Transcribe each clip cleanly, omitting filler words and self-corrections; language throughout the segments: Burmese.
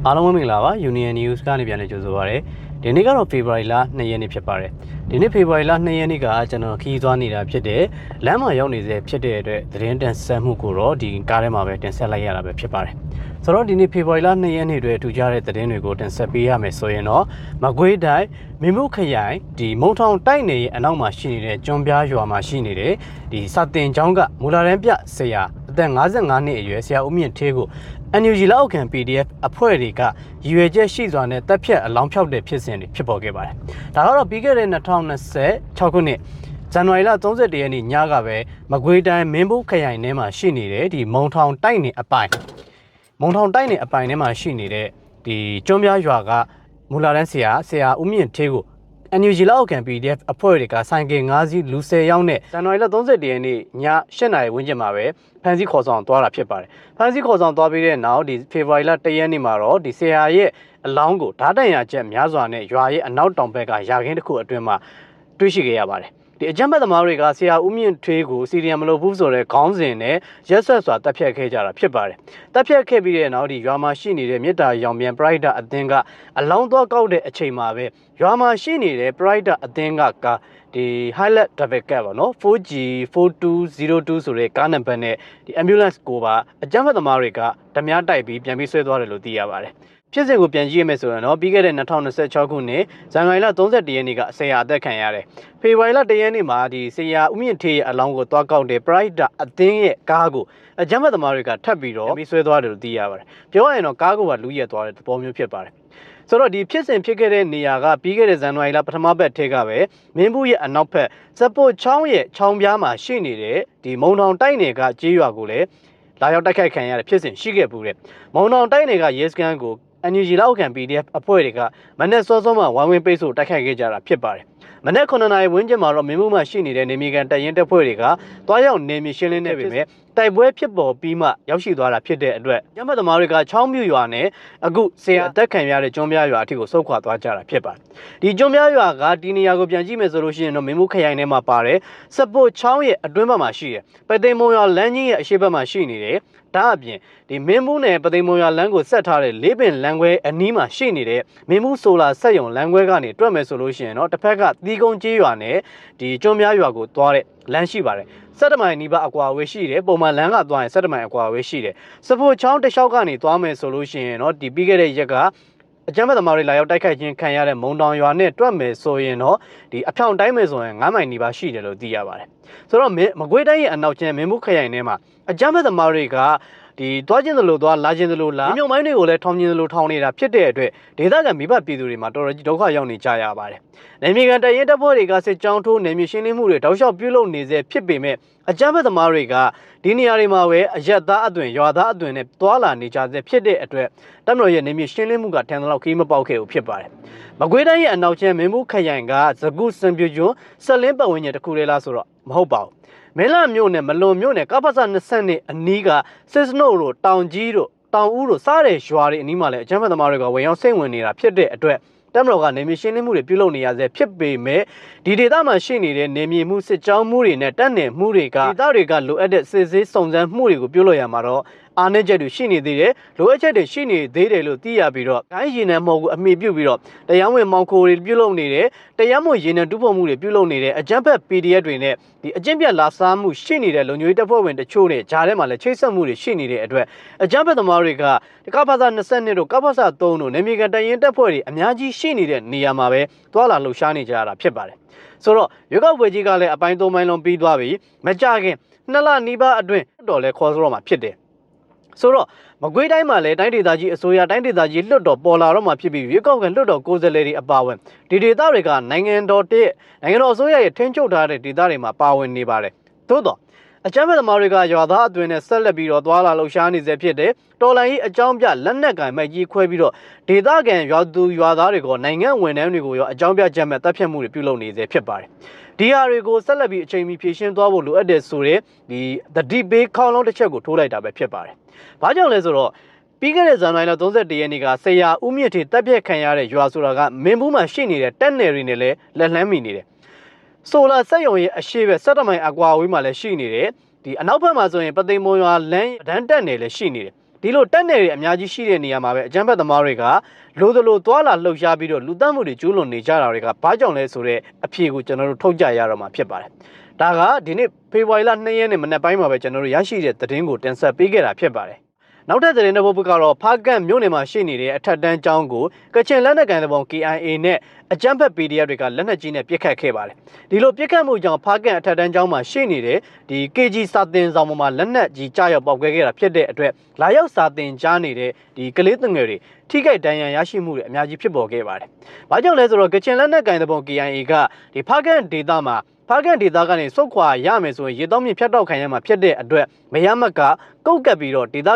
အားလုံးမင်္ဂလာပါ Union News ကနေပြန်လည်ကြိုဆိုပါရစေဒီနေ့ကတော့ February လ2ရက်နေ့ဖြစ်ပါတယ်ဒီနေ့ February လ2ရက်နေ့ကကျွန်တော်ခီးသွားနေတာဖြစ်တဲ့လမ်းမှာရောက်နေစေဖြစ်တဲ့အတွက်သတင်းတင်ဆက်မှုကိုတော့ဒီကားထဲမှာပဲတင်ဆက်လိုက်ရတာပဲဖြစ်ပါတယ်ဆိုတော့ဒီနေ့ February လ2ရက်နေ့တွေထူကြတဲ့သတင်းတွေကိုတင်ဆက်ပေးရမယ်ဆိုရင်တော့မကွေးတိုင်းမင်းမှုခရိုင်ဒီမုံထောင်တိုက်နယ်ရဲ့အနောက်မှာရှိနေတဲ့ကျွန်းပြားရွာမှာရှိနေတဲ့ဒီစာတင်ကျောင်းကမူလာတန်းပြဆရာအသက်55နှစ်အရွယ်ဆရာဦးမြင့်ထေးကိုNUG လက်အောက်ခံ PDF အဖွဲ့တွေကရည်ရွယ်ချက်ရှိစွာနဲ့တပ်ဖြတ်အလောင်းဖြောက်တဲ့ဖြစ်စဉ်တွေဖြစ်ပေါ်ခဲ့ပါတယ်။ဒါကတော့ပြီးခဲ့တဲ့2026ခုနှစ်ဇန်နဝါရီလ31ရက်နေ့ညကပဲမကွေးတိုင်းမင်းဘူးခရိုင်ထဲမှာရှိနေတဲ့ဒီမုံထောင်တိုက်နယ်အပိုင်ထဲမှာရှိနေတဲ့ဒီကျွန်းပြားရွာကမူလာတန်းဆရာဦးမြင့်ထေးကိုNUG လက်အောက်ခံ PDF အဖွဲ့တွေကဆိုင်ကယ်5စီးလူ10ယောက်နဲ့ဇန်နဝါရီလ31ရက်နေ့ည8နာရီဝန်းကျင်မှာပဲဖမ်းဆီးခေါ်ဆောင်သွားတာဖြစ်ပါတယ်။ဖမ်းဆီးခေါ်ဆောင်သွားပြီးတဲ့နောက်ဒီဖေဖော်ဝါရီလ1ရက်နေ့မှာတော့ဒီဆရာရဲ့အလောင်းကိုဓာတ်တန်ရာချက်များစွာနဲ့ရွာရဲ့အနောက်တောင်ဘက်ကရာခင်းတစ်ခုအတွင်းမှာတွေ့ရှိခဲ့ရပါတယ်။ဒီအကြမ်းဖက်သမားတွေကဆရာဦးမြင့်ထွေးကိုစီရီယံမလို့ဘူးဆိုတဲ့ခေါင်းစဉ်နဲ့ရက်ဆက်စွာတပ်ဖြတ်ခဲ့ကြတာဖြစ်ပါတယ်။တပ်ဖြတ်ခဲ့ပြီးတဲ့နောက်ဒီရွာမှာရှိနေတဲ့မြစ်တာရောင်ပြန်ပရိုက်တာအသင်းကအလောင်းသွားကောက်တဲ့အချိန်မှာပဲရွာမှာရှိနေတဲ့ပရိုက်တာအသင်းကဒီ highlight double cab ပေါ့နော် 4G 4202ဆိုတဲ့ကားနံပါတ်နဲ့ဒီ ambulance ကိုပါအကြမ်းဖက်သမားတွေကဓမြတိုက်ပြီးပြန်ပြီးဆွဲသွားတယ်လို့သိရပါတယ်ဖြစ်စဉ်ကိုပြန်ကြည့်ရမယ်ဆိုရင်တော့ပြီးခဲ့တဲ့2026ခုနှစ်ဇန်နဝါရီလ31ရက်နေ့ကဆရာအသက်ခံရတယ်ဖေဖော်ဝါရီလ1ရက်နေ့မှာဒီဆရာဦးမြင့်ထေးရဲ့အလောင်းကိုသွားကောက်တဲ့ Pride အသင်းရဲ့ကားကိုအကြမ်းဖက်သမားတွေကထပ်ပြီးတော့ပြီးဆွဲသွားတယ်လို့သိရပါတယ်ပြောရရင်တော့ကားကိုပါလူရက်သွားတဲ့သဘောမျိုးဖြစ်ပါတယ်ဆိုတော့ဒီဖြစ်စဉ်ဖြစ်ခဲ့တဲ့နေရာကပြီးခဲ့တဲ့ဇန်နဝါရီလပထမပတ်ထဲကပဲမင်းဘူးရဲ့အနောက်ဘက်စပို့ချောင်းရဲ့ချောင်းပြားမှာရှိနေတဲ့ဒီမုံထောင်တိုက်နယ်ကကြေးရွာကိုလည်းလာရောက်တိုက်ခိုက်ခံရတဲ့ဖြစ်စဉ်ရှိခဲ့ပူတဲ့မုံထောင်တိုက်နယ်ကရဲစခန်းကိုNUG လက်အောက်ခံ PDF အဖွဲ့တွေကမနေ့စောစောမှဝိုင်းဝန်းပိတ်ဆို့တိုက်ခိုက်ခဲ့ကြတာဖြစ်ပါတယ်။မနေ့9နာရီဝန်းကျင်မှာတော့မင်းမှုမှရှိနေတဲ့နေမီကန်တပ်ရင်းတပ်ဖွဲ့တွေကတွားရောက်နေမီရှင်းလင်းနေပေမဲ့တိုက်ပွဲဖြစ်ပေါ်ပြီးမှရောက်ရှိသွားတာဖြစ်တဲ့အတွက်ညမသမားတွေကချောင်းမြူရွာနဲ့အခုဆရာအသက်ခံရတဲ့ကျွန်းပြားရွာအထိကိုဆုတ်ခွာသွားကြတာဖြစ်ပါတယ်။ဒီကျွန်းပြားရွာကဒီနေရာကိုပြန်ကြည့်မယ်ဆိုလို့ရှိရင်တော့မင်းမှုခရိုင်ထဲမှာပါတယ်စပို့ချောင်းရဲ့အတွင်းဘက်မှာရှိတယ်။ပသိမ်မုံရွာလမ်းကြီးရဲ့အရှေ့ဘက်မှာရှိနေတယ်။ဒါအပြင်ဒီမင်းမှုနဲ့ပသိမ်မုံရွာလမ်းကိုဆက်ထားတဲ့လေးပင်လမ်းခွဲအနီးမှာရှိနေတဲ့မင်းမှုဆိုလာဆက်ယုံလမ်းခွဲကနေတွက်မယ်ဆိုလို့ရှိရင်တော့တစ်ဖက်ကသီးကုန်းကျေးရွာနဲ့ဒီကျွန်းပြားရွာကိုသွားတဲ့လမ်းရှိပါတယ်17မိုင်နီးပါးအကွာအဝေးရှိတယ်ပုံမှန်လမ်းကသွားရင်17မိုင်အကွာအဝေးရှိတယ်စပိုချောင်းတစ်လျှောက်ကနေသွားမယ်ဆိုလို့ရှိရင်တော့ဒီပြီးခဲ့တဲ့ရက်ကအကြမ်းဖက်သမားတွေလာရောက်တိုက်ခိုက်ခြင်းခံရတဲ့မုံတောင်ရွာနဲ့တွက်မယ်ဆိုရင်တော့ဒီအဖြောင်တိုင်းမယ်ဆိုရင်9မိုင်နီးပါးရှိတယ်လို့သိရပါတယ်ဆိုတော့မကွေးတိုင်းရဲ့အနောက်ကျန်မင်းမှုခရိုင်ထဲမှာအကြမ်းဖက်သမားတွေကဒီသွားခြင်းသလိုသွားလာခြင်းသလိုလာမြို့မိုင်းတွေကိုလည်းထောင်ခြင်းသလိုထောင်နေတာဖြစ်တဲ့အတွက်ဒေသခံမိဘပြည်သူတွေမှာတော်တော်ကြီးဒုက္ခရောက်နေကြရပါတယ်။နေမြေကန်တရင်တပ်ဖွဲ့တွေကစစ်ကြောင်းထိုးနေမြေရှင်းလင်းမှုတွေတောက်လျှောက်ပြုလုပ်နေစေဖြစ်ပေမဲ့အကြမ်းဖက်သမားတွေကဒီနေရာတွေမှာပဲအရက်သားအသွင်ရွာသားအသွင်နဲ့တွာလာနေကြစေဖြစ်တဲ့အတွက်တပ်မတော်ရဲ့နေမြေရှင်းလင်းမှုကထန်တလောက်ခီးမပေါက်ခဲ့ဘူးဖြစ်ပါတယ်။မကွေးတိုင်းရဲ့အနောက်ကျန်မင်းဘူးခရိုင်ကဇကုစံပြကျွန်းဆက်လင်းပတ်ဝန်းကျင်တစ်ခုလေးလားဆိုတော့မဟုတ်ပါဘူး။မဲလာမြို့နယ်မလွန်မြို့နယ်ကပ္ပစ20နှစ်အနီးကစစ်စနို့တို့တောင်ကြီးတို့တောင်ဦးတို့စားတဲ့ရွာတွေအနီးမှာလည်းအကြမ်းဖက်သမားတွေကဝင်ရောက်စိတ်ဝင်နေတာဖြစ်တဲ့အတွက်တပ်မတော်ကနေမြေရှင်းလင်းမှုတွေပြုလုပ်နေရဆဲဖြစ်ပေမဲ့ဒီဒေသမှာရှိနေတဲ့နေမြေမှုစစ်ကြောင်းမှုတွေနဲ့တပ်နယ်မှုတွေကဒေသတွေကလိုအပ်တဲ့စစ်ဆေးစုံစမ်းမှုတွေကိုပြုလုပ်ရမှာတော့အားနည်းချက်တွေရှိနေသေးတယ်လိုအပ်ချက်တွေရှိနေသေးတယ်လို့သိရပြီးတော့တိုင်းရင်းနယ်မဟုတ်ဘူးအမိပြုပြီးတော့တရားဝင်မောင်ခိုတွေပြုလုပ်နေတယ်တရားမဝင်ရင်းနယ်တူဖို့မှုတွေပြုလုပ်နေတယ်အကြမ်းဖက် PDF တွေနဲ့ဒီအကျင့်ပြတ်လာစားမှုရှိနေတဲ့လုံခြုံရေးတပ်ဖွဲ့ဝင်တချို့နဲ့ဂျားထဲမှာလည်းချိတ်ဆက်မှုတွေရှိနေတဲ့အတွက်အကြမ်းဖက်သမားတွေကဒီကပ္ပစ20တို့ကပ္ပစ3တို့နေမြေကန်တရင်တပ်ဖွဲ့တွေအများကြီးရှိနေတဲ့နေရာမှာပဲတွာလာလှုပ်ရှားနေကြတာဖြစ်ပါတယ်ဆိုတော့ရွေးကောက်ပွဲကြီးကလည်းအပိုင်း3ပိုင်းလုံးပြီးသွားပြီမကြခင်2လနီးပါးအတွင်းတော်လဲခေါ်ဆိုတော့မှာဖြစ်တယ်ဆိုတော့မကွေးတိုင်းမှာလည်းတိုင်းဒေသကြီးအစိုးရတိုင်းဒေသကြီးလွှတ်တော်ပေါ်လာတော့မှဖြစ်ပြီးရွေးကောက်ခံလွှတ်တော်ကိုယ်စားလှယ်တွေအပါအဝင်ဒီဒေသတွေကနိုင်ငံတော်အစိုးရရဲ့ထင်းချုပ်ထားတဲ့ဒေသတွေမှာပါဝင်နေပါတယ်သို့တော့အကြမ်းဖက်သမားတွေကရွာသားအသွင်နဲ့ဆက်လက်ပြီးတော့သွာလာလှုပ်ရှားနေစေဖြစ်တယ်တော်လိုင်းကြီးအကြောင်းပြလက်နက်ကင်မိုက်ကြီးခွဲပြီးတော့ဒေသခံရွာသူရွာသားတွေကိုနိုင်ငံဝန်ထမ်းတွေကိုရောအကြောင်းပြချက်မဲ့တပ်ဖြတ်မှုတွေပြုလုပ်နေစေဖြစ်ပါတယ်ဒီဟာတွေကိုဆက်လက်ပြီးအချိန်မီဖြည့်ရှင်းသွားဖို့လိုအပ်တယ်ဆိုတဲ့ဒီသတိပေးခေါင်းလုံးတစ်ချက်ကိုထိုးလိုက်တာပဲဖြစ်ပါတယ်။ဘာကြောင့်လဲဆိုတော့ပြီးခဲ့တဲ့ဇန်နဝါရီလ31ရက်နေ့ကဆရာဦးမြင့်ထေတပ်ဖြတ်ခံရတဲ့ရွာဆိုတာကမင်းဘူးမှာရှိနေတဲ့တပ်နယ်တွေနဲ့လည်းလက်လှမ်းမိနေတယ်။ဆိုလာစက်ရုံရဲ့အရှိပဲ17မိုင်အကွာအဝေးမှာလည်းရှိနေတယ်။ဒီအနောက်ဘက်မှာဆိုရင်ပသိမ်မွန်ရွာလမ်းဒန်းတက်နယ်လည်းရှိနေတယ်။ ဒီလိုတက်နေတဲ့အများကြီးရှိတဲ့နေရာမှာပဲအကြမ်းဖက်သမားတွေကလိုသလိုသွာလာလှုပ်ရှားပြီးတော့လူသတ်မှုတွေကျူးလွန်နေကြတာတွေကဘာကြောင့်လဲဆိုတော့အဖြေကိုကျွန်တော်တို့ထုတ်ကြရတော့မှာဖြစ်ပါတယ်ဒါကဒီနေ့ဖေဖော်ဝါရီလ2ရက်နေ့မနက်ပိုင်းမှာပဲကျွန်တော်တို့ရရှိတဲ့သတင်းကိုတင်ဆက်ပေးခဲ့တာဖြစ်ပါတယ်နောက်ထပ်သတင်းတစ်ပုဒ်ကတော့ဖားကန့်မြို့နယ်မှာရှိနေတဲ့အထက်တန်းကျောင်းကိုကချင်လက်နက်ကိုင်တပ် KIA နဲ့အကြမ်းဖက် PDF တွေကလက်နက်ကြီးနဲ့ပစ်ခတ်ခဲ့ပါတယ်ဒီလိုပစ်ခတ်မှုကြောင့်ဖားကန့်အထက်တန်းကျောင်းမှာရှိနေတဲ့ဒီ KG စာတင်ဆောင်ပေါ်မှာလက်နက်ကြီးကြားရောက်ပေါက်ကွဲခဲ့တာဖြစ်တဲ့အတွက်လာရောက်စာတင်ကြားနေတဲ့ဒီကလေးငယ်တွေထိခိုက်ဒဏ်ရာရရှိမှုတွေအများကြီးဖြစ်ပေါ်ခဲ့ပါတယ်။ဘာကြောင့်လဲဆိုတော့ကချင်လက်နက်ကိုင်တပ် KIA ကဒီဖားကန့်ဒေသမှာဖားကန့်ဒေသကနေစုတ်ခွာရမယ်ဆိုရင်ရေတောင်းမြင့်ဖြတ်တောက်ခံရမှာဖြစ်တဲ့အတွက်မရမကကုတ်ကပ်ပြီးတော့ဒေသ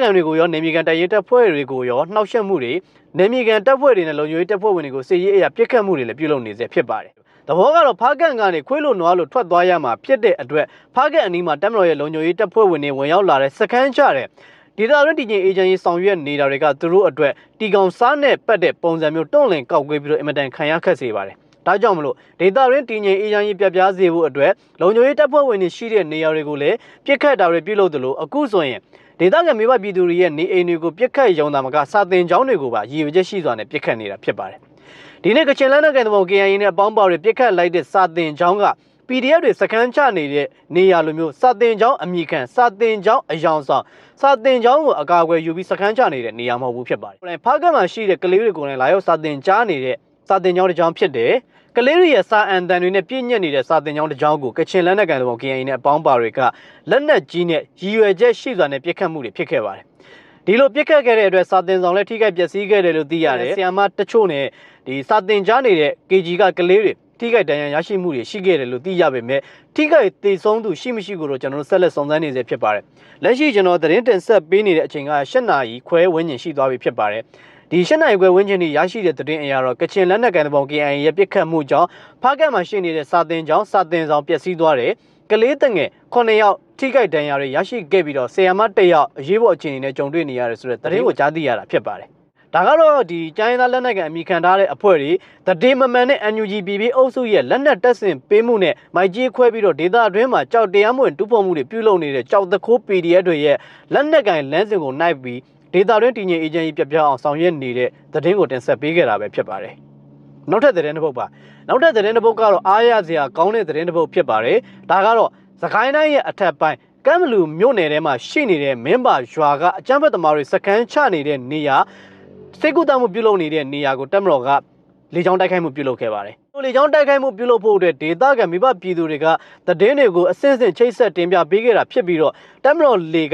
ခံတွေကိုရောနေမြေကန်တပ်ရေးတပ်ဖွဲ့တွေကိုရောနှောက်ယှက်မှုတွေနေမြေကန်တပ်ဖွဲ့တွေနဲ့လုံခြုံရေးတပ်ဖွဲ့ဝင်တွေကိုစစ်ရေးအရာပစ်ခတ်မှုတွေလည်းပြုလုပ်နေစေဖြစ်ပါတယ်။သဘောကတော့ဖားကန့်ကနေခွေးလိုနွားလိုထွက်သွားရမှာဖြစ်တဲ့အတွက်ဖားကန့်အနီးမှာတပ်မတော်ရဲ့လုံခြုံရေးတပ်ဖွဲ့ဝင်တွေဝင်ရောက်လာတဲ့စခန်းချတဲ့ဒေသတွင်းတည်ငြိမ်အေဂျင်စီဆောင်ရွက်နေတာတွေကသူတို့အတွက်တီကောင်စားနဲ့ပတ်တဲ့ပုံစံမျိုးတွန့်လင်ကောက်ကွေးပြီးတော့အင်မတန်ခံရခက်စေပါတယ်။ဒါကြောင့်မလို့ဒေတာရင်းတည်ငြိမ်အေးချမ်းရေးပြပြစေဖို့အတွက်လုံခြုံရေးတပ်ဖွဲ့ဝင်တွေရှိတဲ့နေရာတွေကိုလည်းပြစ်ခတ်တာတွေပြုလုပ်သလိုအခုဆိုရင်ဒေသခံမိဘပြည်သူတွေရဲ့နေအိမ်တွေကိုပြစ်ခတ်ရုံသာမကစာတင်ကျောင်းတွေကိုပါရည်ရွယ်ချက်ရှိစွာနဲ့ပြစ်ခတ်နေတာဖြစ်ပါတယ်။ဒီနေ့ကချင်လက်နက်ကိုင်တပ် KIA နဲ့အပေါင်းပါတွေပြစ်ခတ်လိုက်တဲ့စာတင်ကျောင်းက PDF တွေစခန်းချနေတဲ့နေရာလိုမျိုးစာတင်ကျောင်းအမိခံစာတင်ကျောင်းအယောင်ဆောင်စာတင်ကျောင်းကိုအကာအကွယ်ယူပြီးစခန်းချနေတဲ့နေရာမဟုတ်ဘူးဖြစ်ပါတယ်။ဖားကတ်မှာရှိတဲ့ကလေးတွေကိုလည်းလာရောက်စာတင်ကြားနေတဲ့စာတင်ကျောင်းတစ်ကျောင်းဖြစ်တယ်။ကလေးတွေရဲ့စာအန်တန်တွေနဲ့ပြည့်ညက်နေတဲ့စာတင်ကျောင်းတစ်ကျောင်းကိုကချင်လက်နက်ကိုင်တပ် KIA နဲ့အပေါင်းပါတွေကလက်နက်ကြီးနဲ့ရည်ရွယ်ချက်ရှိစွာနဲ့ပြစ်ခတ်မှုတွေဖြစ်ခဲ့ပါတယ်။ဒီလိုပြစ်ခတ်ခဲ့တဲ့အတွက်စာတင်ဆောင်လည်းထိခိုက်ပျက်စီးခဲ့တယ်လို့သိရတယ်။ဆီယမတချို့နဲ့ဒီစာတင်ကြားနေတဲ့ KG ကကလေးတွေထိခိုက်ဒဏ်ရာရရှိမှုတွေရှိခဲ့တယ်လို့သိရပေမဲ့ထိခိုက်သေဆုံးသူရှိမရှိကိုတော့ကျွန်တော်တို့ဆက်လက်စုံစမ်းနေစေဖြစ်ပါတယ်။လက်ရှိကျွန်တော်သတင်းတင်ဆက်ပေးနေတဲ့အချိန်က8နာရီခွဲဝန်းကျင်ရှိသွားပြီဖြစ်ပါတယ်။ဒီ8နာရီခွဲဝန်းကျင်ထိရရှိတဲ့သတင်းအရတော့ကချင်လက်နက်ကိုင်တပ် KIA ရဲ့ပြစ်ခတ်မှုကြောင့်ဖားကတ်မှာရှိနေတဲ့စာတင်ကျောင်းစာတင်ဆောင်ပျက်စီးသွားတယ်။ကလေးတငယ်9ယောက်ထိခိုက်ဒဏ်ရာတွေရရှိခဲ့ပြီးတော့ဆီယမ1ယောက်အရေးပေါ်အခြေအနေနဲ့ကြုံတွေ့နေရတယ်ဆိုတဲ့သတင်းကိုကြားသိရတာဖြစ်ပါတယ်။ဒါကတော့ဒီတိုင်းသားလက်နက်ကန်အမိခံထားတဲ့အဖွဲ့တွေတဒေမမန်နဲ့ NUGBB အုပ်စုရဲ့လက်နက်တပ်ဆင်ပေးမှုနဲ့မိုက်ကြီးခွဲပြီးတော့ဒေသအတွင်းမှာကြောက်တရားမဝင်တူးဖော်မှုတွေပြုလုပ်နေတဲ့ကြောက်တခိုး PDF တွေရဲ့လက်နက်ကန်လမ်းစဉ်ကိုနှိုက်ပြီးဒေသတွင်းတည်ငြိမ်အေဂျင်စီပြပြအောင်ဆောင်ရွက်နေတဲ့သတင်းကိုတင်ဆက်ပေးခဲ့တာပဲဖြစ်ပါတယ်။နောက်ထပ်သတင်းတစ်ပုဒ်ပါ။နောက်ထပ်သတင်းတစ်ပုဒ်ကတော့အားရစရာကောင်းတဲ့သတင်းတစ်ပုဒ်ဖြစ်ပါတယ်။ဒါကတော့စကိုင်းတိုင်းရဲ့အထက်ပိုင်းကမ်ဘလူမြို့နယ်ထဲမှာရှိနေတဲ့မင်းပါရွာကအကြမ်းဖက်သမားတွေစခန်းချနေတဲ့နေရာစိတ်ကူးတမှုပြုလုပ်နေတဲ့နေရာကိုတပ်မတော်ကလေကြောင်းတိုက်ခိုက်မှုပြုလုပ်ခဲ့ပါတယ်။လေကြောင်းတိုက်ခိုက်မှုပြုလုပ်ဖို့အတွက်ဒေသခံမိဘပြည်သူတွေကသတင်းတွေကိုအစစ်အစစ်ချိတ်ဆက်တင်ပြပေးခဲ့တာဖြစ်ပြီးတော့တပ်မတော်လေ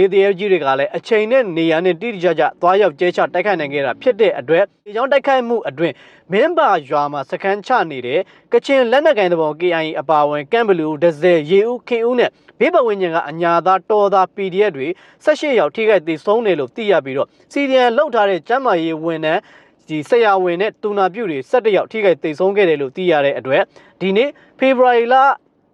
တရဲကြီးတွေကလည်းအချိန်နဲ့နေရာနဲ့တိတိကျကျသွားရောက်ကျဲချတိုက်ခိုက်နိုင်ခဲ့တာဖြစ်တဲ့အတွက်လေကြောင်းတိုက်ခိုက်မှုအတွင်းမင်းပါရွာမှာစခန်းချနေတဲ့ကချင်လက်နက်ကိုင်တပ် KIA အပါအဝင်ကမ်ဘလူဒဇယ်ရေဦးခင်ဦးနဲ့ဘေးပဝင်းကျင်ကအညာသားတော်သား PDF တွေ18ယောက်ထိခိုက်သေဆုံးတယ်လို့သိရပြီးတော့စီဒီအန်လောက်ထားတဲ့ကျမ်းမာရေးဝန်ထမ်းဒီဆရာဝန်နဲ့တူနာပြုတွေ17ယောက်ထိခိုက်သေဆုံးခဲ့တယ်လို့သိရတဲ့အတွက်ဒီနေ့ဖေဖော်ဝါရီလ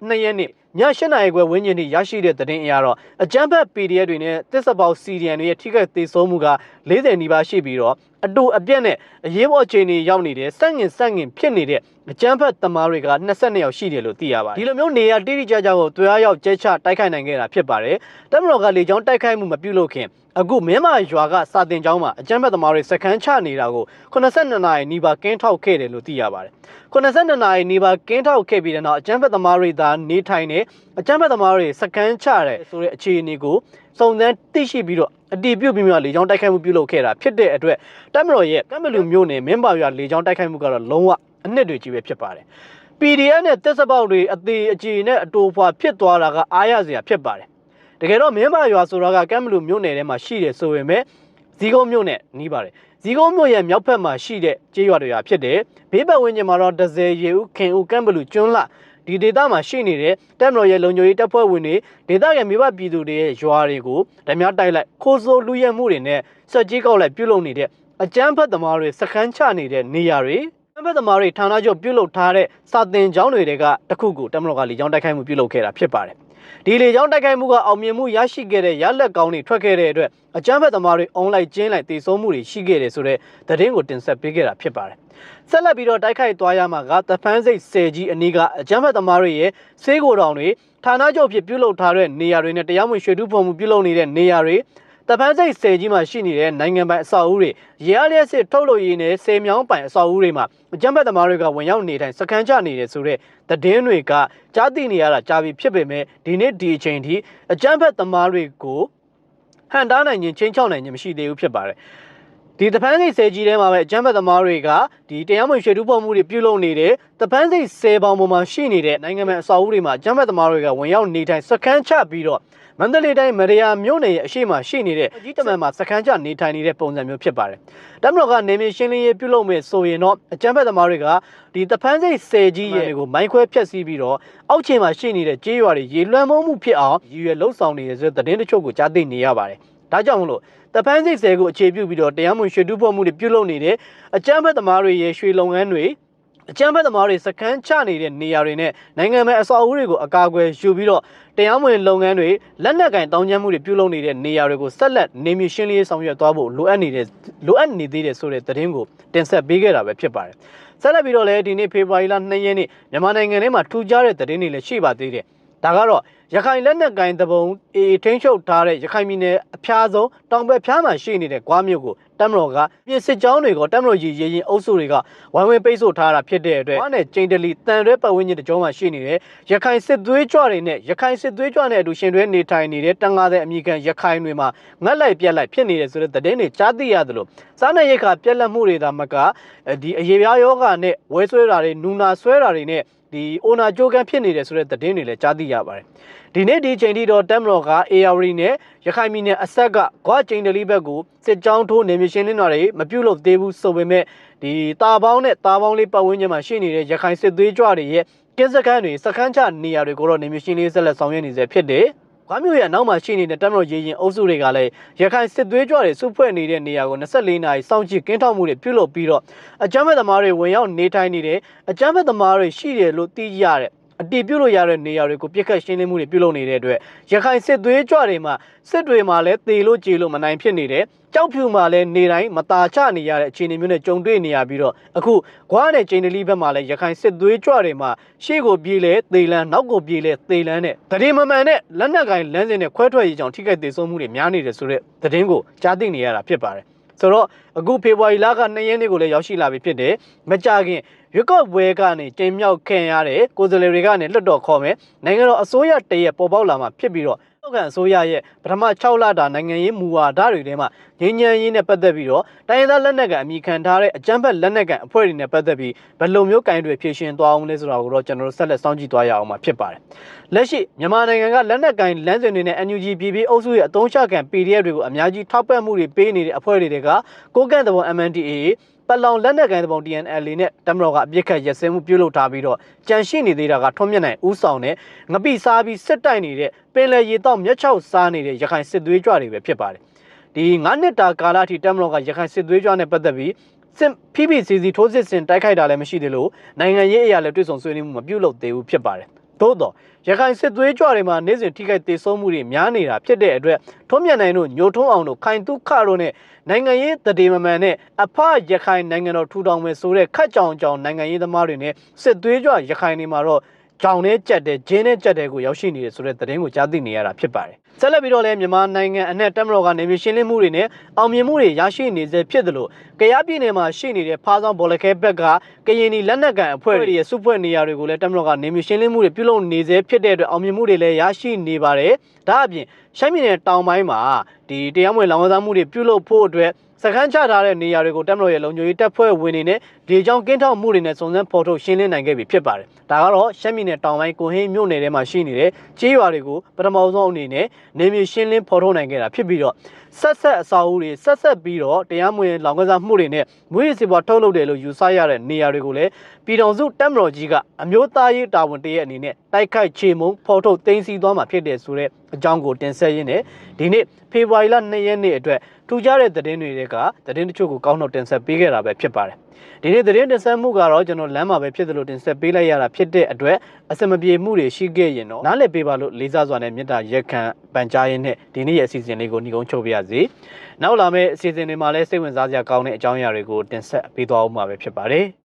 2ရက်နေ့ည8နာရီခွဲဝန်းကျင်ထိရရှိတဲ့သတင်းအရတော့အကြမ်းဖက် PDF တွေနဲ့တစ်စပေါက် CDN တွေရဲ့ထိခိုက်သေဆုံးမှုက40နီးပါးရှိပြီးတော့အတူအပြက်နဲ့အရေးပေါ်အခြေအနေရောက်နေတဲ့စက်ငင်ဖြစ်နေတဲ့အကြမ်းဖက်သမားတွေက22ယောက်ရှိတယ်လို့သိရပါတယ်ဒီလိုမျိုးနေရာတိတိကျကျကိုတွားရောက်ကျဲချတိုက်ခိုက်နိုင်ခဲ့တာဖြစ်ပါတယ်တပ်မတော်ကလေကြောင်းတိုက်ခိုက်မှုမပြုလုပ်ခင်အခုမင်းမရွာကစာတင်ကျောင်းမှာအကြမ်းဖက်သမားတွေစခန်းချနေတာကို82နာရီနီးပါးကင်းထောက်ခဲ့တယ်လို့သိရပါတယ်82နာရီနီးပါးကင်းထောက်ခဲ့ပြီးတဲ့နောက်အကြမ်းဖက်သမားတွေသာနေထိုင်နေအကြမ်းဖက်သမားတွေစခန်းချတယ်ဆိုတဲ့အခြေအနေကိုစုံစမ်းသိရှိပြီးတော့အတီးပြုတ်ပြီးမှလေကြောင်းတိုက်ခိုက်မှုပြုလုပ်ခဲ့တာဖြစ်တဲ့အတွက်တပ်မတော်ရဲ့ကမ်ဘလူမျိုးနယ်မင်းပါရွာလေကြောင်းတိုက်ခိုက်မှုကတော့လုံးဝအနှစ်တွေကြီးပဲဖြစ်ပါတယ် PDF နဲ့တက်စပေါက်တွေအသေးအကြေနဲ့အတူဖွာဖြစ်သွားတာကအားရစရာဖြစ်ပါတယ်တကယ်တော့မင်းပါရွာဆိုတာကကမ်ဘလူမျိုးနယ်ထဲမှာရှိတယ်ဆိုပေမဲ့ဇီကုန်းမျိုးနယ်နီးပါတယ်ဇီကုန်းမျိုးရဲ့မြောက်ဘက်မှာရှိတဲ့ကျေးရွာတွေဖြစ်တယ်ဘေးပတ်ဝန်းကျင်မှာတော့ဒဇယ်ရေဦးခင်ဦးကမ်ဘလူကျွန်းလှဒီဒေသမှာရှိနေတဲ့တပ်မတော်ရဲ့လုံခြုံရေးတပ်ဖွဲ့ဝင်တွေဒေသရဲ့မိဘပြည်သူတွေရဲ့ရွာတွေကိုဓမြတိုက်လိုက်ခိုးဆိုးလူရဲမှုတွေနဲ့စက်ကြီးကောက်လိုက်ပြုလုပ်နေတဲ့အကြမ်းဖက်သမားတွေစခန်းချနေတဲ့နေရာတွေအကြမ်းဖက်သမားတွေဌာနချုပ်ပြုလုပ်ထားတဲ့စာတင်ကျောင်းတွေကတခုခုတပ်မတော်ကလေကြောင်းတိုက်ခိုက်မှုပြုလုပ်ခဲ့တာဖြစ်ပါတယ်ဒီလေကြောင်းတိုက်ခိုက်မှုကအောင်မြင်မှုရရှိခဲ့တဲ့ရလက်ကောင်းတွေထွက်ခဲ့တဲ့အတွက်အကြမ်းဖက်သမားတွေအွန်လိုင်းကျင်းလိုက်တည်ဆုံးမှုတွေရှိခဲ့တယ်ဆိုတဲ့သတင်းကိုတင်ဆက်ပေးခဲ့တာဖြစ်ပါတယ်ဆက်လက်ပြီးတော့တိုက်ခိုက်သွားရမှာကတဖန်းစိတ်ဆယ်ကြီးအနီးကအကြမ်းဖက်သမားတွေရဲ့ဆေးကိုယ်တောင်တွေဌာနချုပ်ဖြစ်ပြုလုပ်ထားတဲ့နေရာတွေနဲ့တရားဝင်ရွှေတူးဖော်မှုပြုလုပ်နေတဲ့နေရာတွေ တပန်းစိတ်ဆယ်ကြီးမှာရှိနေတဲ့နိုင်ငံပိုင်အဆောက်အဦတွေရေအားလျက်စစ်ထုတ်လုပ်ရေးနဲ့ဆယ်မြောင်းပိုင်အဆောက်အဦတွေမှာအကြမ်းဖက်သမားတွေကဝင်ရောက်နေထိုင်စခန်းချနေတယ်ဆိုတဲ့သတင်းတွေကကြားသိနေရတာကြာပြီဖြစ်ပေမဲ့ဒီနေ့ဒီအချိန်ထိအကြမ်းဖက်သမားတွေကိုဟန်တားနိုင်ခြင်းချင်းချောက်နိုင်ခြင်းမရှိသေးဘူးဖြစ်ပါတယ်ဒီတပန်းစိတ်ဆယ်ကြီးထဲမှာပဲအကြမ်းဖက်သမားတွေကဒီတရားမဝင်ရွှေတူပေါ်မှုတွေပြုလုပ်နေတဲ့တပန်းစိတ်ဆယ်ပေါင်ပေါ်မှာရှိနေတဲ့နိုင်ငံပိုင်အဆောက်အဦတွေမှာအကြမ်းဖက်သမားတွေကဝင်ရောက်နေထိုင်စခန်းချပြီးတော့မန္တလေးတိုင်းမရယာမြို့နယ်ရဲ့အရှိမရှိနေတဲ့အကြီးတမန်မှာစခန်းချနေထိုင်နေတဲ့ပုံစံမျိုးဖြစ်ပါတယ်။တမတော်ကနေမြေရှင်းလင်းရေးပြုလုပ်မဲ့ဆိုရင်တော့အကြမ်းဖက်သမားတွေကဒီတပန်းစိတ်ဆယ်ကြီးရဲ့ကိုမိုင်းခွဲဖျက်ဆီးပြီးတော့အောက်ခြေမှာရှိနေတဲ့ကြေးရွာတွေရေလွှမ်းမိုးမှုဖြစ်အောင်ရည်ရွယ်လှုပ်ဆောင်နေတဲ့ဆိုတဲ့သတင်းတချို့ကိုကြားသိနေရပါတယ်။ဒါကြောင့်မလို့တပန်းစိတ်ဆယ်ကိုအခြေပြုပြီးတော့တရားမဝင်ရွှေတူဖို့မှုတွေပြုလုပ်နေတဲ့အကြမ်းဖက်သမားတွေရဲ့ရွှေလုပ်ငန်းတွေအကြမ်းဖက်သမားတွေစခန်းချနေတဲ့နေရာတွေနဲ့နိုင်ငံမဲ့အဆောက်အဦတွေကိုအကာအကွယ်ယူပြီးတော့တရားမဝင်လုပ်ငန်းတွေလက်နက်ကင်တောင်းကျမ်းမှုတွေပြုလုပ်နေတဲ့နေရာတွေကိုဆက်လက်နေမြေရှင်းလင်းရေးဆောင်ရွက်သွားဖို့လိုအပ်နေသေးတယ်ဆိုတဲ့သတင်းကိုတင်ဆက်ပေးခဲ့တာပဲဖြစ်ပါတယ်။ဆက်လက်ပြီးတော့လည်းဒီနေ့ဖေဖော်ဝါရီလ2ရက်နေ့မြန်မာနိုင်ငံထဲမှာထူးခြားတဲ့သတင်းတွေလည်းရှိပါသေးတယ်။ဒါကတော့ရခိုင်လက်နက်ကင်တပုံအေးထိန်းချုပ်ထားတဲ့ရခိုင်ပြည်နယ်အဖျားဆုံးတောင်ဘက်ဖျားမှာရှိနေတဲ့ကွာမြို့ကိုတမတော်ကပြင်စစ်ကြောင်းတွေကိုတမတော်ရေရင်အုပ်စုတွေကဝိုင်းဝန်းပိတ်ဆို့ထားတာဖြစ်တဲ့အတွက်ကွာနဲ့ကျိန်တလီတန်ရဲပတ်ဝန်းကျင်တကြောမှာရှိနေတဲ့ရခိုင်စစ်သွေးကြွတွေနဲ့ရခိုင်စစ်သွေးကြွနဲ့အတူရှင်တွဲနေထိုင်နေတဲ့တန်ငါတဲ့အမိခံရခိုင်တွေမှာငတ်လိုက်ပြက်လိုက်ဖြစ်နေတယ်ဆိုတဲ့သတင်းတွေကြားသိရတယ်လို့စားနပ်ရိက္ခာပြက်လက်မှုတွေဒါမှကဒီအရေပြားယောဂနဲ့ဝဲဆွဲတာတွေနူနာဆွဲတာတွေနဲ့ဒီအိုနာကြိုးကန်ဖြစ်နေတယ်ဆိုတဲ့သတင်းတွေလည်းကြားသိရပါတယ်ဒီနေ့ဒီချိန်ထိတော့တမ်မတော်က AR နဲ့ရခိုင်ပြည်နယ်အဆက်ကဂွကျိန်တလီဘက်ကိုစစ်ကြောင်းထိုးနေမြေရှင်းလင်းတာတွေမပြုတ်လို့သေးဘူးဆိုပေမဲ့ဒီတာပေါင်းနဲ့တာပေါင်းလေးပတ်ဝန်းကျင်မှာရှိနေတဲ့ရခိုင်စစ်သွေးကြွတွေရဲ့ကင်းစခန်းတွေစခန်းချနေရာတွေကိုတော့နေမြေရှင်းလင်းဆက်လက်ဆောင်ရွက်နေစေဖြစ်တယ်ကွာမြို့ရဲ့အနောက်မှာရှိနေတဲ့တမ်မတော်ရေရင်အုပ်စုတွေကလည်းရခိုင်စစ်သွေးကြွတွေစုဖွဲ့နေတဲ့နေရာကို24နာရီစောင့်ကြည့်ကင်းထောက်မှုတွေပြုလုပ်ပြီးတော့အကြမ်းဖက်သမားတွေဝင်ရောက်နေထိုင်နေတယ်အကြမ်းဖက်သမားတွေရှိတယ်လို့သိရတဲ့အတီးပြုလို့ရတဲ့နေရာတွေကိုပြစ်ခတ်ရှင်းလင်းမှုတွေပြုလုပ်နေတဲ့အတွက်ရခိုင်စစ်သွေးကြွတွေမှာစစ်တွေမှာလည်းတေလို့ကြေလို့မနိုင်ဖြစ်နေတယ်ကြောက်ဖြူမှာလည်းနေတိုင်းမตาချနေရတဲ့အခြေအနေမျိုးနဲ့ကြုံတွေ့နေရပြီးတော့အခုဂွားနဲ့ကျိန်တလီဘက်မှာလည်းရခိုင်စစ်သွေးကြွတွေမှာရှေ့ကိုပြေးလဲသေလန်းနောက်ကိုပြေးလဲသေလန်းနဲ့တတိမမှန်နဲ့လက်နက်ကင်လမ်းစဉ်နဲ့ခွဲထွက်ရေးကြောင့်ထိခိုက်ဒေဆုံးမှုတွေများနေတယ်ဆိုတဲ့သတင်းကိုကြားသိနေရတာဖြစ်ပါတယ်ဆိုတော့အခုဖေဖော်ဝါရီလက2ရက်နေ့ကိုလည်းရောက်ရှိလာပြီဖြစ်တယ်မကြခင်ရွက်ကော့ဘွဲကနေကျင်းမြောက်ခံရတဲ့ကိုယ်စားလှယ်တွေကနေလွတ်တော်ခေါ်မယ်နိုင်ငံတော်အစိုးရတရက်ပေါ်ပေါက်လာမှာဖြစ်ပြီးတော့တောက်ကန်အစိုးရရဲ့ပထမ6လတာနိုင်ငံရေးမူဝါဒတွေထဲမှာငြိမ်းချမ်းရေးနဲ့ပတ်သက်ပြီးတော့တိုင်းရင်းသားလက်နက်ကန်အမိခံထားတဲ့အကြမ်းဖက်လက်နက်ကန်အဖွဲ့တွေနဲ့ပတ်သက်ပြီးဘယ်လိုမျိုးကင်တွေဖြည့်ရှင်သွားအောင်လဲဆိုတာကိုတော့ကျွန်တော်တို့ဆက်လက်စောင့်ကြည့်သွားရအောင်မှာဖြစ်ပါတယ်လက်ရှိမြန်မာနိုင်ငံကလက်နက်ကန်လမ်းစဉ်တွေနဲ့ NUG ပြည်ပြည်အုပ်စုရဲ့အသုံးချခံ PDF တွေကိုအများကြီးထောက်ပံ့မှုတွေပေးနေတဲ့အဖွဲ့တွေကကိုကန့်တဘုံ MNDAAပလောင်လက်နက်ကန်တပုံ TNL နဲ့တမတော်ကအပြစ်ခတ်ရစဲမှုပြုလုပ်ထားပြီးတော့ကြန့်ရှိနေသေးတာကထွန်းမြတ်နိုင်ဦးဆောင်တဲ့ငပိစားပြီးစစ်တိုက်နေတဲ့ပင်လယ်ရေတောက်မြက်ချောက်စားနေတဲ့ရခိုင်စစ်သွေးကြွတွေပဲဖြစ်ပါတယ်ဒီ9နှစ်တာကာလအထိတမတော်ကရခိုင်စစ်သွေးကြွနဲ့ပတ်သက်ပြီးPPCC ထိုးစစ်ဆင်တိုက်ခိုက်တာလည်းမရှိသေးလို့နိုင်ငံရေးအရာလည်းတွေ့ဆုံဆွေးနွေးမှုမပြုလုပ်သေးဘူးဖြစ်ပါတယ်သို့တော့ရခိုင်စစ်သွေးကြွတွေမှာနေ့စဉ်ထိခိုက်ဒေဆုံးမှုတွေများနေတာဖြစ်တဲ့အတွက်ထွန်းမြတ်နိုင်တို့ညိုထုံးအောင်တို့ခိုင်တုခတို့နဲ့နိုင်ငံရေးတည်မမှန်နဲ့အဖရခိုင်နိုင်ငံတော်ထူထောင်မယ်ဆိုတဲ့ခက်ကြောင်နိုင်ငံရေးသမားတွေနဲ့စစ်သွေးကြွရခိုင်တွေမှာတော့ကြောင်နဲ့ကြက်တဲ့ဂျင်းနဲ့ကြက်တဲ့ကိုရောက်ရှိနေတယ်ဆိုတဲ့သတင်းကိုကြားသိနေရတာဖြစ်ပါတယ်ဆက်လက်ပြီးတော့လည်းမြန်မာနိုင်ငံအနှံ့တမတော်ကနေမြေရှင်းလင်းမှုတွေနဲ့အောင်မြင်မှုတွေရရှိနေစေဖြစ်တယ်လို့ကယားပြည်နယ်မှာရှိနေတဲ့ဖားဆောင်ဘော်လခဲဘက်ကကရင်နီလက်နက်ကန်အဖွဲ့တွေရဲ့စုဖွဲ့နေရာတွေကိုလည်းတမတော်ကနေမြေရှင်းလင်းမှုတွေပြုလုပ်နေစေဖြစ်တဲ့အတွက်အောင်မြင်မှုတွေလည်းရရှိနေပါတယ်ဒါအပြင်ရှမ်းပြည်နယ်တောင်ပိုင်းမှာဒီတရားမဝင်လောင်ဝစားမှုတွေပြုလုပ်ဖို့အတွက်စခန်းချထားတဲ့နေရာတွေကိုတမတော်ရဲ့လုံခြုံရေးတပ်ဖွဲ့ဝင်တွေနဲ့ဒေကြောင်ကင်းထောက်မှုတွေနဲ့စုံစမ်းဖော်ထုတ်ရှင်းလင်းနိုင်ခဲ့ပြီဖြစ်ပါတယ်။ဒါကတော့ရှမ်းပြည်နယ်တောင်ပိုင်းကိုဟင်းမြို့နယ်ထဲမှာရှိနေတဲ့ကြေးရွာတွေကိုပထမဆုံးအနေနဲ့နေမြေရှင်းလင်းဖော်ထုတ်နိုင်ခဲ့တာဖြစ်ပြီးတော့ဆက်အစာအုပ်တွေဆက်ပြီးတော့တရားမဝင်လောင်ကစားမှုတွေနဲ့မွေးရည်စပွားထုတ်လုပ်တယ်လို့ယူဆရတဲ့နေရာတွေကိုလည်းပြည်တော်စုတပ်မတော်ကြီးကအမျိုးသားရေးတာဝန်တရက်အနေနဲ့တိုက်ခိုက်ချေမှုန်းဖော်ထုတ်သိမ်းဆည်းသွားမှာဖြစ်တယ်ဆိုတဲ့အကြောင်းကိုတင်ဆက်ရင်းနဲ့ဒီနေ့ဖေဖော်ဝါရီလ2ရက်နေ့အတွက်ထူးခြားတဲ့သတင်းတွေကသတင်းတချို့ကိုကောင်းတော့တင်ဆက်ပေးခဲ့တာပဲဖြစ်ပါတယ်ဒီနေ့သတင်းတင်ဆက်မှုကတော့ကျွန်တော်လမ်းမှာပဲဖြစ်သလိုတင်ဆက်ပေးလိုက်ရတာဖြစ်တဲ့အတွက်အစမပြေမှုတွေရှိခဲ့ရင်တော့နားလည်ပေးပါလို့လေးစားစွာနဲ့မေတ္တာရက်ခံပန်ကြားရင်းနဲ့ဒီနေ့ရဲ့အစီအစဉ်လေးကိုညီကုန်းချုပ်ပြရစီနောက်လာမယ့်အစီအစဉ်တွေမှာလည်းစိတ်ဝင်စားစရာကောင်းတဲ့အကြောင်းအရာတွေကိုတင်ဆက်ပေးသွားအောင်မှာပဲဖြစ်ပါတယ်